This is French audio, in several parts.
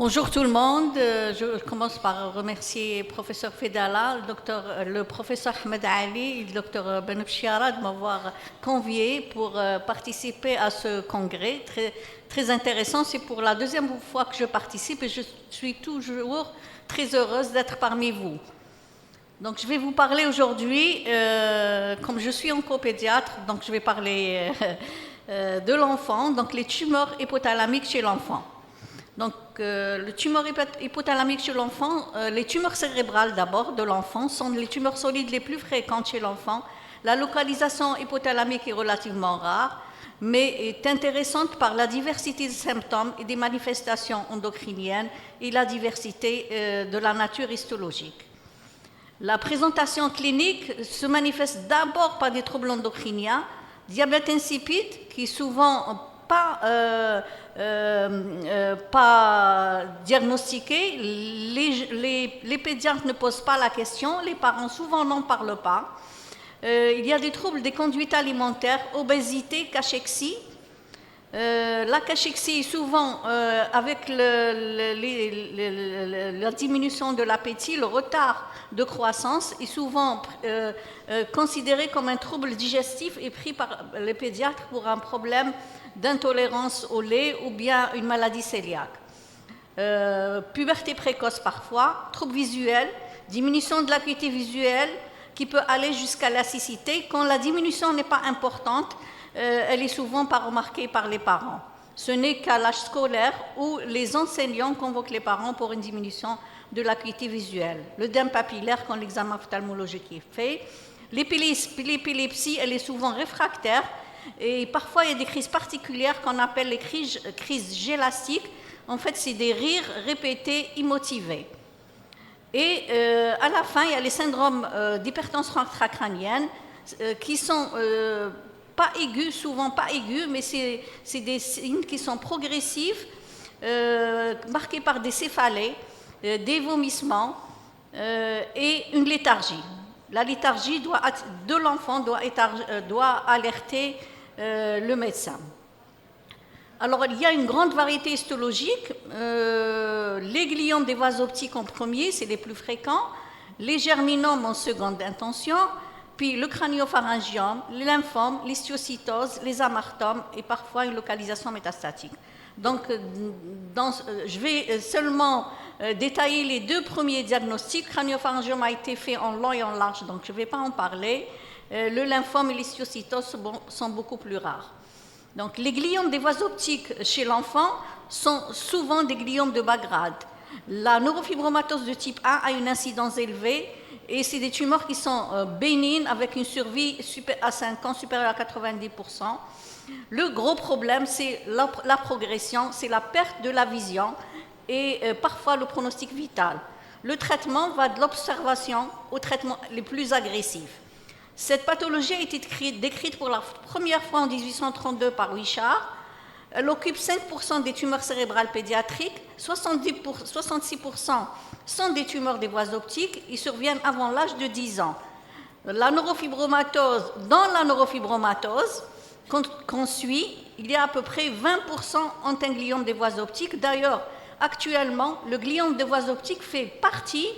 Bonjour tout le monde. Je commence par remercier le professeur Fedala, le professeur Ahmed Ali et le docteur Benabchiara de m'avoir convié pour participer à ce congrès très, très intéressant. C'est pour la deuxième fois que je participe et je suis toujours très heureuse d'être parmi vous. Donc je vais vous parler aujourd'hui, comme je suis oncopédiatre, donc je vais parler de l'enfant, donc les tumeurs hypothalamiques chez l'enfant. Donc, le tumeur hypothalamique chez l'enfant, les tumeurs cérébrales d'abord de l'enfant sont les tumeurs solides les plus fréquentes chez l'enfant. La localisation hypothalamique est relativement rare, mais est intéressante par la diversité des symptômes et des manifestations endocriniennes et la diversité de la nature histologique. La présentation clinique se manifeste d'abord par des troubles endocriniens, diabète insipide qui souvent pas diagnostiqués, les pédiatres ne posent pas la question, les parents souvent n'en parlent pas. Il y a des troubles des conduites alimentaires, obésité, cachexie. La cachexie, souvent avec la diminution de l'appétit, le retard de croissance, est souvent considéré comme un trouble digestif et pris par les pédiatres pour un problème d'intolérance au lait ou bien une maladie cœliaque. Puberté précoce parfois, troubles visuels, diminution de l'acuité visuelle qui peut aller jusqu'à la cécité. Quand la diminution n'est pas importante, elle est souvent pas remarquée par les parents. Ce n'est qu'à l'âge scolaire où les enseignants convoquent les parents pour une diminution de l'acuité visuelle. L'œdème papillaire quand l'examen ophtalmologique est fait. L'épilepsie, elle est souvent réfractaire. Et parfois, il y a des crises particulières qu'on appelle les crises gélastiques. En fait, c'est des rires répétés, immotivés. Et à la fin, il y a les syndromes d'hypertension intracrânienne qui sont pas aigus, souvent pas aigus, mais c'est des signes qui sont progressifs, marqués par des céphalées, des vomissements et une léthargie. La léthargie de l'enfant doit alerter le médecin. Alors, il y a une grande variété histologique. Les gliomes des vases optiques en premier, c'est les plus fréquents. Les germinomes en seconde intention. Puis le crânio-pharyngiome, les lymphomes, l'histiocytose, les amartomes et parfois une localisation métastatique. Donc, je vais seulement détailler les deux premiers diagnostics. Le crânio-pharyngiome a été fait en long et en large, donc je ne vais pas en parler. Le lymphome et l'histiocytose sont beaucoup plus rares. Donc, les gliomes des voies optiques chez l'enfant sont souvent des gliomes de bas grade. La neurofibromatose de type 1 a une incidence élevée et c'est des tumeurs qui sont bénignes avec une survie à 5 ans supérieure à 90%. Le gros problème, c'est la progression, c'est la perte de la vision et parfois le pronostic vital. Le traitement va de l'observation aux traitements les plus agressifs. Cette pathologie a été décrite pour la première fois en 1832 par Wishart. Elle occupe 5% des tumeurs cérébrales pédiatriques, 66% sont des tumeurs des voies optiques, ils surviennent avant l'âge de 10 ans. Dans la neurofibromatose qu'on suit, il y a à peu près 20% ont un gliome des voies optiques. D'ailleurs, actuellement, le gliome des voies optiques fait partie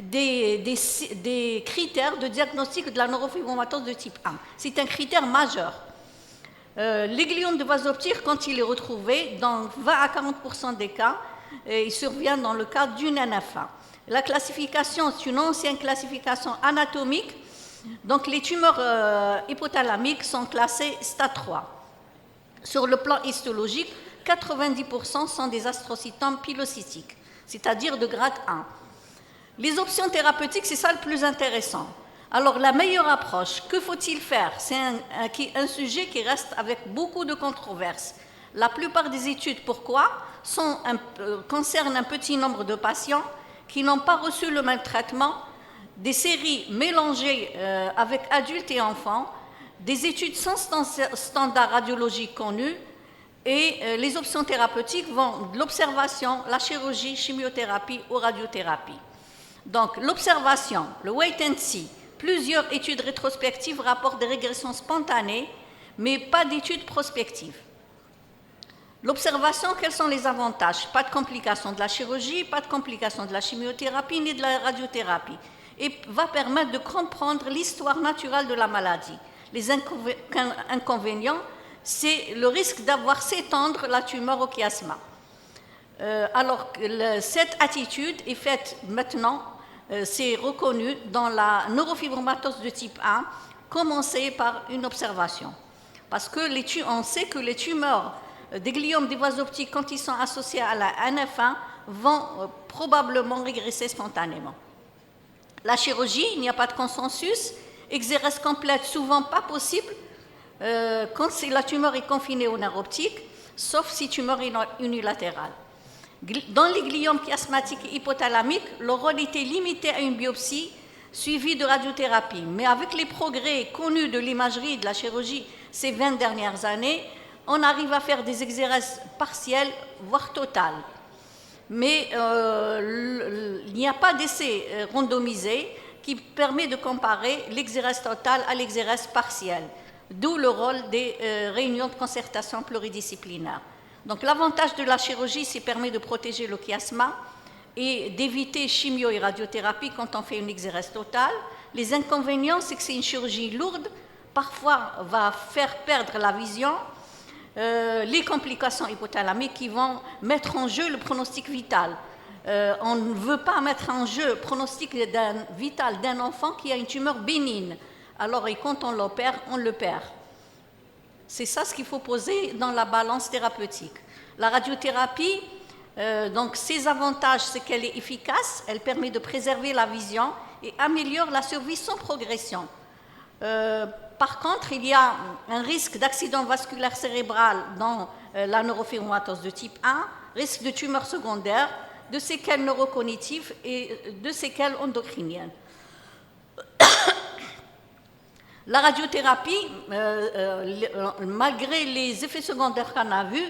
des critères de diagnostic de la neurofibromatose de type 1. C'est un critère majeur. Les gliomes de voies optiques, quand il est retrouvé, dans 20 à 40% des cas, il survient dans le cadre d'une NFA. La classification, c'est une ancienne classification anatomique. Donc, les tumeurs hypothalamiques sont classées stade 3. Sur le plan histologique, 90% sont des astrocytomes pilocytiques, c'est-à-dire de grade 1. Les options thérapeutiques, c'est ça le plus intéressant. Alors, la meilleure approche, que faut-il faire? C'est un sujet qui reste avec beaucoup de controverses. La plupart des études, pourquoi, concernent un petit nombre de patients qui n'ont pas reçu le même traitement, des séries mélangées avec adultes et enfants, des études sans standard radiologique connu, et les options thérapeutiques vont de l'observation, la chirurgie, chimiothérapie ou radiothérapie. Donc, l'observation, le wait and see, plusieurs études rétrospectives rapportent des régressions spontanées, mais pas d'études prospectives. L'observation, quels sont les avantages? Pas de complications de la chirurgie, pas de complications de la chimiothérapie ni de la radiothérapie. Et va permettre de comprendre l'histoire naturelle de la maladie. Les inconvénients, c'est le risque d'avoir s'étendre la tumeur au chiasma. Alors, cette attitude est faite maintenant, c'est reconnu dans la neurofibromatose de type 1, commencée par une observation. Parce que on sait que les tumeurs des gliomes des voies optiques, quand ils sont associés à la NF1, vont probablement régresser spontanément. La chirurgie, il n'y a pas de consensus, exérèse complète, souvent pas possible, quand la tumeur est confinée au nerf optique, sauf si tumeur est unilatérale. Dans les gliomes chiasmatiques et hypothalamiques, le rôle était limité à une biopsie suivie de radiothérapie. Mais avec les progrès connus de l'imagerie et de la chirurgie ces 20 dernières années, on arrive à faire des exérèses partielles, voire totales. Mais il n'y a pas d'essai randomisé qui permet de comparer l'exérèse totale à l'exérèse partielle, d'où le rôle des réunions de concertation pluridisciplinaires. Donc l'avantage de la chirurgie, c'est permet de protéger le chiasma et d'éviter chimio et radiothérapie quand on fait une exérèse totale. Les inconvénients, c'est que c'est une chirurgie lourde, parfois va faire perdre la vision, les complications hypothalamiques qui vont mettre en jeu le pronostic vital. On ne veut pas mettre en jeu le pronostic vital d'un enfant qui a une tumeur bénigne. Alors, et quand on l'opère, on le perd. C'est ça ce qu'il faut poser dans la balance thérapeutique. La radiothérapie, donc ses avantages, c'est qu'elle est efficace, elle permet de préserver la vision et améliore la survie sans progression. Par contre, il y a un risque d'accident vasculaire cérébral dans la neurofibromatose de type 1, risque de tumeurs secondaires, de séquelles neurocognitives et de séquelles endocriniennes. La radiothérapie, malgré les effets secondaires qu'on a vus,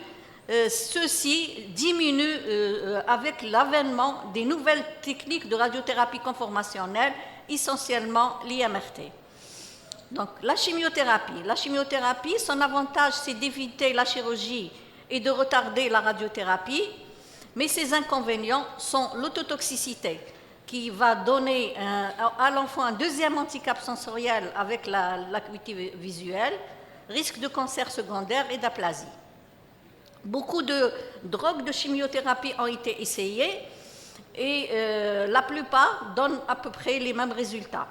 ceux-ci diminuent avec l'avènement des nouvelles techniques de radiothérapie conformationnelle, essentiellement l'IMRT. Donc, la chimiothérapie, son avantage, c'est d'éviter la chirurgie et de retarder la radiothérapie, mais ses inconvénients sont l'autotoxicité, qui va donner à l'enfant un deuxième handicap sensoriel avec l'acuité visuelle, risque de cancer secondaire et d'aplasie. Beaucoup de drogues de chimiothérapie ont été essayées et la plupart donnent à peu près les mêmes résultats.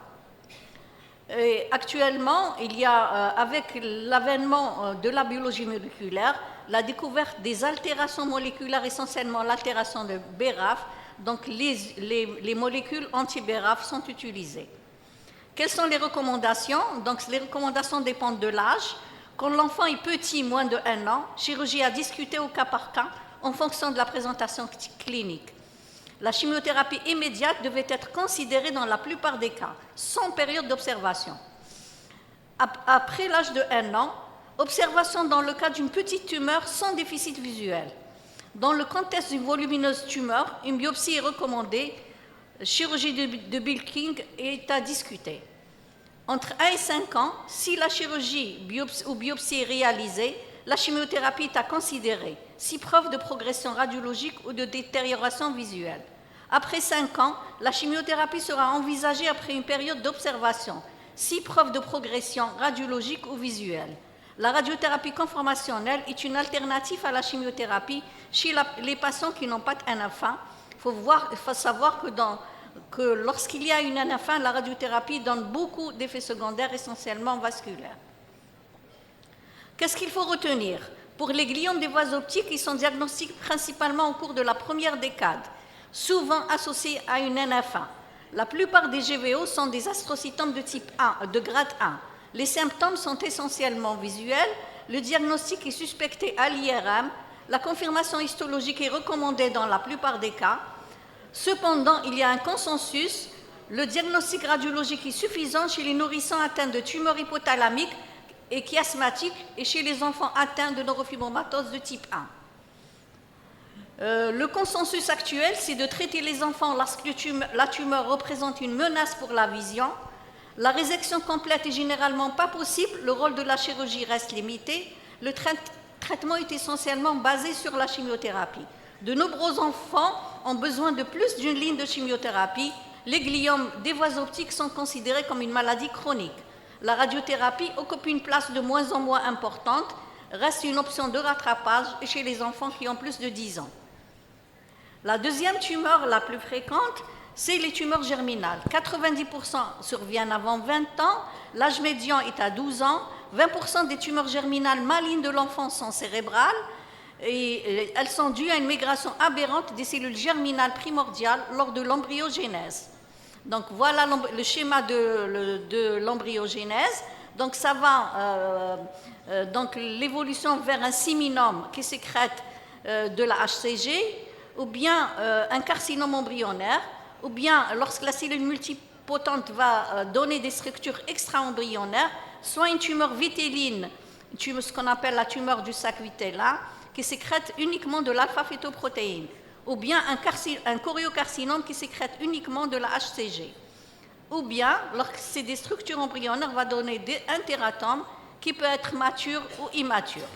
Et actuellement, il y a, avec l'avènement de la biologie moléculaire, la découverte des altérations moléculaires, essentiellement l'altération de BRAF, donc les molécules anti-BRAF sont utilisées. Quelles sont les recommandations? Donc les recommandations dépendent de l'âge. Quand l'enfant est petit, moins de 1 an, chirurgie à discuter au cas par cas en fonction de la présentation clinique. La chimiothérapie immédiate devait être considérée dans la plupart des cas, sans période d'observation. Après l'âge de 1 an, observation dans le cas d'une petite tumeur sans déficit visuel. Dans le contexte d'une volumineuse tumeur, une biopsie est recommandée. Chirurgie de bulking est à discuter. Entre 1 et 5 ans, si la chirurgie ou biopsie est réalisée, la chimiothérapie est à considérer, si preuve de progression radiologique ou de détérioration visuelle. Après 5 ans, la chimiothérapie sera envisagée après une période d'observation, si preuve de progression radiologique ou visuelle. La radiothérapie conformationnelle est une alternative à la chimiothérapie chez les patients qui n'ont pas de NF1. Il faut savoir que lorsqu'il y a une NF1, la radiothérapie donne beaucoup d'effets secondaires, essentiellement vasculaires. Qu'est-ce qu'il faut retenir? Pour les gliomes des voies optiques, ils sont diagnostiqués principalement au cours de la première décade, souvent associés à une NF1. La plupart des GVO sont des astrocytomes de type 1, de grade 1. Les symptômes sont essentiellement visuels. Le diagnostic est suspecté à l'IRM. La confirmation histologique est recommandée dans la plupart des cas. Cependant, il y a un consensus. Le diagnostic radiologique est suffisant chez les nourrissons atteints de tumeurs hypothalamiques et chiasmatiques et chez les enfants atteints de neurofibromatose de type 1. Le consensus actuel, c'est de traiter les enfants lorsque la tumeur représente une menace pour la vision. La résection complète est généralement pas possible, le rôle de la chirurgie reste limité. Le traitement est essentiellement basé sur la chimiothérapie. De nombreux enfants ont besoin de plus d'une ligne de chimiothérapie. Les gliomes des voies optiques sont considérés comme une maladie chronique. La radiothérapie occupe une place de moins en moins importante, reste une option de rattrapage chez les enfants qui ont plus de 10 ans. La deuxième tumeur la plus fréquente, c'est les tumeurs germinales. 90% surviennent avant 20 ans, l'âge médian est à 12 ans, 20% des tumeurs germinales malignes de l'enfance sont cérébrales et elles sont dues à une migration aberrante des cellules germinales primordiales lors de l'embryogénèse. Donc voilà le schéma de l'embryogénèse. Donc ça va, donc l'évolution vers un séminome qui sécrète de la HCG, ou bien un carcinome embryonnaire, ou bien lorsque la cellule multipotente va donner des structures extra-embryonnaires, soit une tumeur vitéline, ce qu'on appelle la tumeur du sac vitellin, qui sécrète uniquement de l'alpha-fétoprotéine, ou bien un choriocarcinome qui sécrète uniquement de la HCG, ou bien, lorsque c'est des structures embryonnaires, va donner un tératome qui peut être mature ou immature.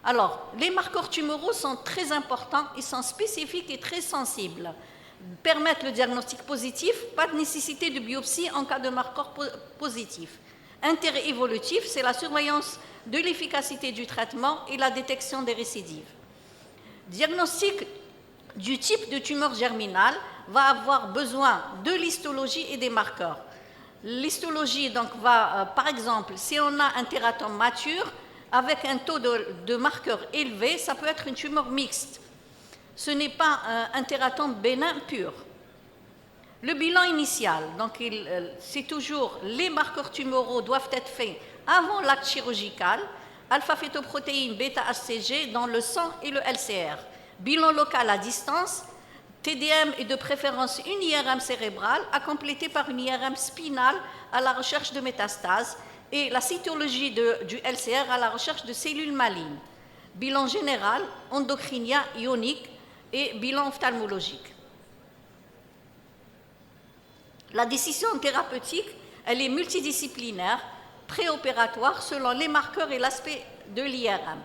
Alors, les marqueurs tumoraux sont très importants, ils sont spécifiques et très sensibles. Permettent le diagnostic positif, pas de nécessité de biopsie en cas de marqueur positif. Intérêt évolutif, c'est la surveillance de l'efficacité du traitement et la détection des récidives. Diagnostic du type de tumeur germinale va avoir besoin de l'histologie et des marqueurs. L'histologie, donc, va, par exemple, si on a un tératome mature, avec un taux de marqueurs élevé, ça peut être une tumeur mixte. Ce n'est pas un tératome bénin pur. Le bilan initial, donc c'est toujours les marqueurs tumoraux doivent être faits avant l'acte chirurgical, alpha-fétoprotéine, bêta-HCG dans le sang et le LCR. Bilan local à distance, TDM et de préférence une IRM cérébrale à compléter par une IRM spinale à la recherche de métastases et la cytologie du LCR à la recherche de cellules malignes. Bilan général, endocrinien, ionique et bilan ophtalmologique. La décision thérapeutique, elle est multidisciplinaire, préopératoire selon les marqueurs et l'aspect de l'IRM.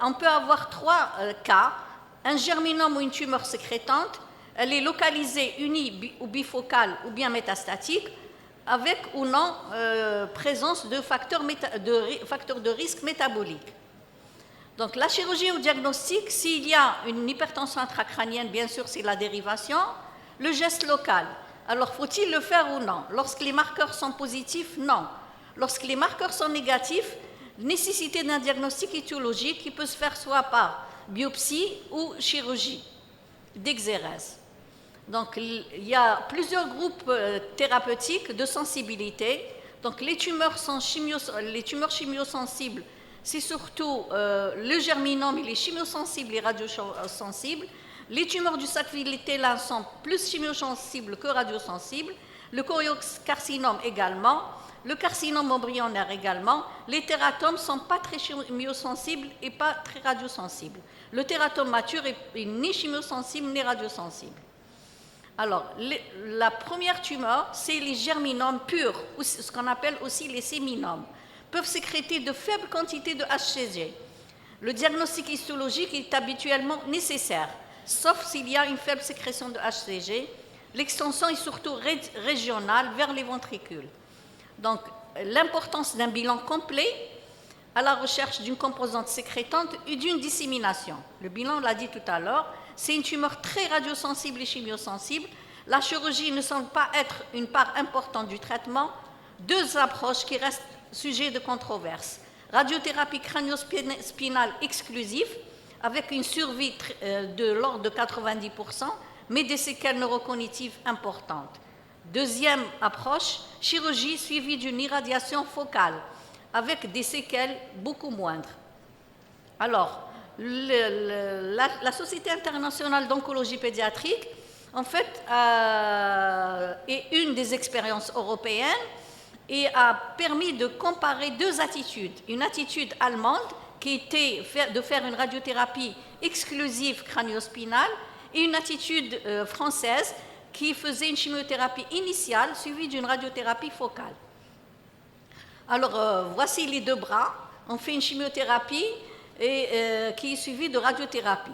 On peut avoir 3 cas. Un germinome ou une tumeur sécrétante, elle est localisée unie ou bifocale ou bien métastatique, avec ou non présence de facteurs de risque métabolique. Donc la chirurgie ou diagnostic, s'il y a une hypertension intracrânienne, bien sûr c'est la dérivation, le geste local. Alors faut-il le faire ou non? Lorsque les marqueurs sont positifs, non. Lorsque les marqueurs sont négatifs, nécessité d'un diagnostic étiologique qui peut se faire soit par biopsie ou chirurgie d'exérèse. Donc, il y a plusieurs groupes thérapeutiques de sensibilité. Donc, les tumeurs chimiosensibles, c'est surtout le germinome, il est chimiosensible et radiosensible. Les tumeurs du sac vitellin sont plus chimiosensibles que radiosensibles. Le choriocarcinome également. Le carcinome embryonnaire également. Les tératomes ne sont pas très chimiosensibles et pas très radiosensibles. Le tératome mature est ni chimiosensible ni radiosensible. Alors, la première tumeur, c'est les germinomes purs, ou ce qu'on appelle aussi les séminomes, peuvent sécréter de faibles quantités de HCG. Le diagnostic histologique est habituellement nécessaire, sauf s'il y a une faible sécrétion de HCG. L'extension est surtout régionale vers les ventricules. Donc, l'importance d'un bilan complet à la recherche d'une composante sécrétante et d'une dissémination. Le bilan, on l'a dit tout à l'heure, c'est une tumeur très radiosensible et chimiosensible. La chirurgie ne semble pas être une part importante du traitement. 2 approches qui restent sujets de controverse. Radiothérapie crânio-spinale exclusive, avec une survie de l'ordre de 90%, mais des séquelles neurocognitives importantes. Deuxième approche, chirurgie suivie d'une irradiation focale, avec des séquelles beaucoup moindres. Alors, la Société internationale d'oncologie pédiatrique, en fait, est une des expériences européennes et a permis de comparer 2 attitudes. Une attitude allemande qui était de faire une radiothérapie exclusive crânio-spinale et une attitude française qui faisait une chimiothérapie initiale suivie d'une radiothérapie focale. Alors, voici les 2 bras. On fait une chimiothérapie et qui est suivi de radiothérapie.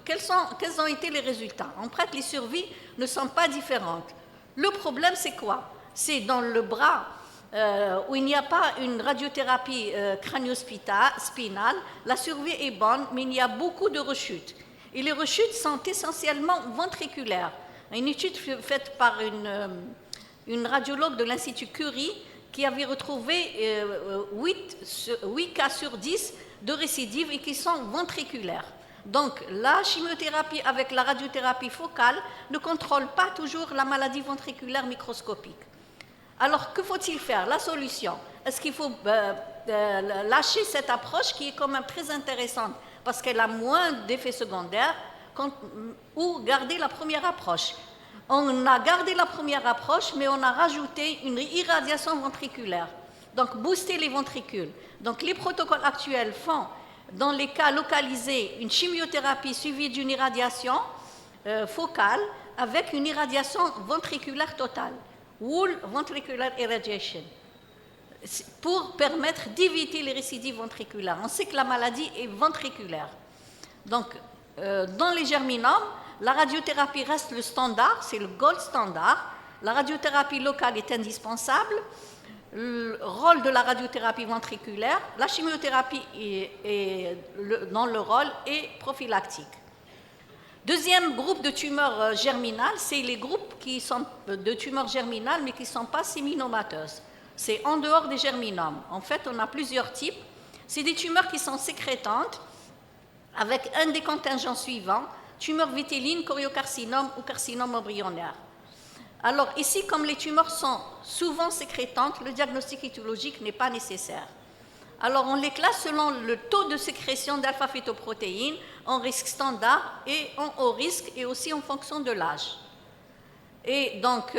Quels ont été les résultats? En fait, les survies ne sont pas différentes. Le problème, c'est quoi? C'est dans le bras où il n'y a pas une radiothérapie crânio-spinale, la survie est bonne, mais il y a beaucoup de rechutes. Et les rechutes sont essentiellement ventriculaires. Une étude faite par une radiologue de l'Institut Curie qui avait retrouvé 8 cas sur 10 de récidives et qui sont ventriculaires. Donc, la chimiothérapie avec la radiothérapie focale ne contrôle pas toujours la maladie ventriculaire microscopique. Alors, que faut-il faire? La solution, est-ce qu'il faut lâcher cette approche qui est quand même très intéressante parce qu'elle a moins d'effets secondaires ou garder la première approche? On a gardé la première approche, mais on a rajouté une irradiation ventriculaire. Donc, booster les ventricules. Donc, les protocoles actuels font, dans les cas localisés, une chimiothérapie suivie d'une irradiation focale avec une irradiation ventriculaire totale, whole ventricular irradiation, pour permettre d'éviter les récidives ventriculaires. On sait que la maladie est ventriculaire. Donc, dans les germinomes, la radiothérapie reste le standard, c'est le gold standard. La radiothérapie locale est indispensable. Le rôle de la radiothérapie ventriculaire, la chimiothérapie dans le rôle est prophylactique. Deuxième groupe de tumeurs germinales, c'est les groupes qui sont de tumeurs germinales mais qui ne sont pas séminomateuses. C'est en dehors des germinomes. En fait, on a plusieurs types. C'est des tumeurs qui sont sécrétantes avec un des contingents suivants, tumeur vitelline, choriocarcinome ou carcinome embryonnaire. Alors ici, comme les tumeurs sont souvent sécrétantes, le diagnostic étiologique n'est pas nécessaire. Alors on les classe selon le taux de sécrétion d'alpha-fétoprotéines en risque standard et en haut risque et aussi en fonction de l'âge. Et donc,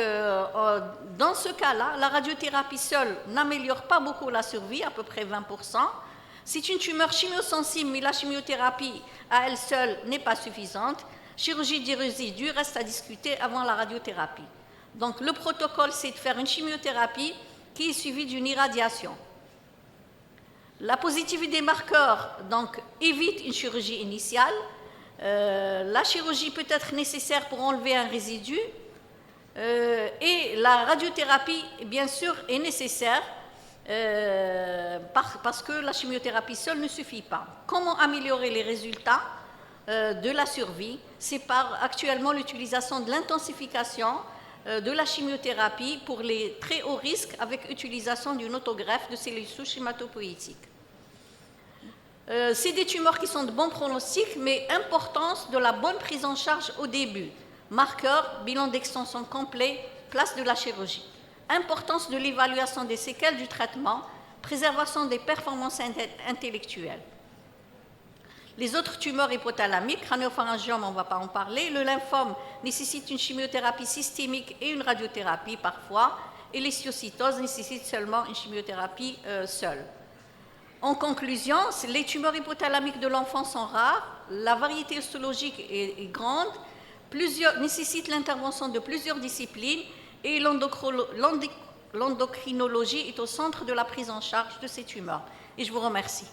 dans ce cas-là, la radiothérapie seule n'améliore pas beaucoup la survie, à peu près 20%. C'est une tumeur chimiosensible, mais la chimiothérapie à elle seule n'est pas suffisante. Chirurgie des résidus reste à discuter avant la radiothérapie. Donc, le protocole, c'est de faire une chimiothérapie qui est suivie d'une irradiation. La positivité des marqueurs, donc, évite une chirurgie initiale. La chirurgie peut être nécessaire pour enlever un résidu. Et la radiothérapie, bien sûr, est nécessaire parce que la chimiothérapie seule ne suffit pas. Comment améliorer les résultats de la survie? C'est par actuellement l'utilisation de l'intensification de la chimiothérapie pour les très hauts risques avec utilisation d'une autogreffe de cellules souches hématopoïétiques. C'est des tumeurs qui sont de bons pronostics, mais importance de la bonne prise en charge au début. Marqueurs, bilan d'extension complet, place de la chirurgie. Importance de l'évaluation des séquelles du traitement, préservation des performances intellectuelles. Les autres tumeurs hypothalamiques, crânio-pharyngiome, on ne va pas en parler. Le lymphome nécessite une chimiothérapie systémique et une radiothérapie parfois. Et les histiocytoses nécessitent seulement une chimiothérapie seule. En conclusion, les tumeurs hypothalamiques de l'enfant sont rares, la variété histologique est grande, nécessite l'intervention de plusieurs disciplines et l'endocrinologie est au centre de la prise en charge de ces tumeurs. Et je vous remercie.